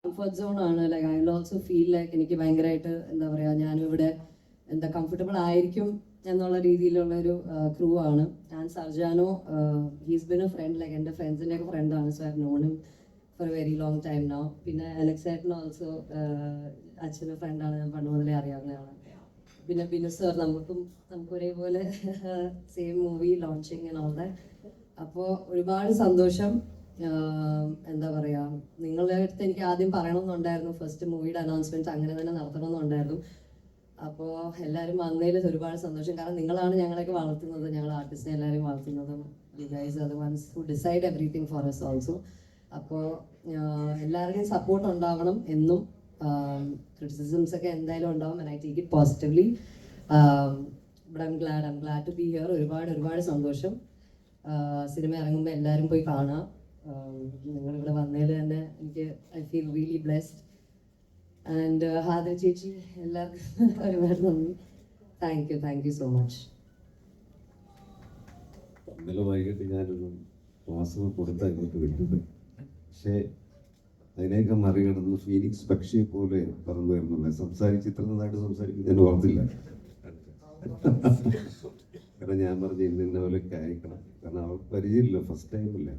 Comfort zone ആണ്. Like I will also feel like എനിക്ക് ഭയങ്കരമായിട്ട് എന്താ പറയുക, ഞാനിവിടെ എന്താ കംഫർട്ടബിൾ ആയിരിക്കും എന്നുള്ള രീതിയിലുള്ളൊരു ക്രൂ ആണ്. And Sarjano, he's been a friend, like എൻ്റെ ഫ്രണ്ട്സിൻ്റെ ഒക്കെ ഫ്രണ്ടാണ്. So I have non him for A very long time now. പിന്നെ അലക്സ് ഏട്ടൻ ഓൾസോ അച്ഛൻ്റെ ഫ്രണ്ടാണ്, ഞാൻ പണ്ട് മുതലേ അറിയാവുന്നതാണ്. പിന്നെ ബിനു സർ, നമുക്ക് ഒരേപോലെ same movie launching and all that. അപ്പോൾ ഒരുപാട് സന്തോഷം. എന്താ പറയുക, നിങ്ങളുടെ അടുത്ത് എനിക്ക് ആദ്യം പറയണമെന്നുണ്ടായിരുന്നു, ഫസ്റ്റ് മൂവിയുടെ അനൗൺസ്മെൻറ്റ് അങ്ങനെ തന്നെ നടത്തണമെന്നുണ്ടായിരുന്നു. അപ്പോൾ എല്ലാവരും വന്നതിൽ ഒരുപാട് സന്തോഷം. കാരണം നിങ്ങളാണ് ഞങ്ങളെയൊക്കെ വളർത്തുന്നത്, ഞങ്ങൾ ആർട്ടിസ്റ്റിനെ എല്ലാവരും വളർത്തുന്നതും. You guys are the ones who decide everything for us also. അപ്പോൾ എല്ലാവരുടെയും സപ്പോർട്ട് ഉണ്ടാവണം എന്നും. ക്രിറ്റിസിസംസ് ഒക്കെ എന്തായാലും ഉണ്ടാവും, and I take it positively. But I'm glad to be here. ഒരുപാട് സന്തോഷം. സിനിമ ഇറങ്ങുമ്പോൾ എല്ലാവരും പോയി കാണാം. നിങ്ങളിവിടെ വന്നതിൽ തന്നെ എനിക്ക് I feel really blessed. And ഹാദർ ചേച്ചി, എല്ലാവർക്കും ഒരുപാട് നന്ദി. Thank you so much. ഇന്നലെ വൈകിട്ട് ഞാനൊരു വാസവ കൊടുത്താൽ ഇങ്ങോട്ട് വിട്ടത്, പക്ഷേ അതിനെയൊക്കെ മറികടന്ന് ഫീനിക്സ് പക്ഷിയെ പോലെ പറന്നു വരുന്നില്ല. ഇത്ര നന്നായിട്ട് സംസാരിക്കുന്നത് ഞാൻ ഓർത്തില്ല. കാരണം ഞാൻ പറഞ്ഞ ഇന്ന പോലെയൊക്കെ അയക്കണം, കാരണം അവൾക്ക് പരിചയമില്ല, ഫസ്റ്റ് ടൈമല്ലേ.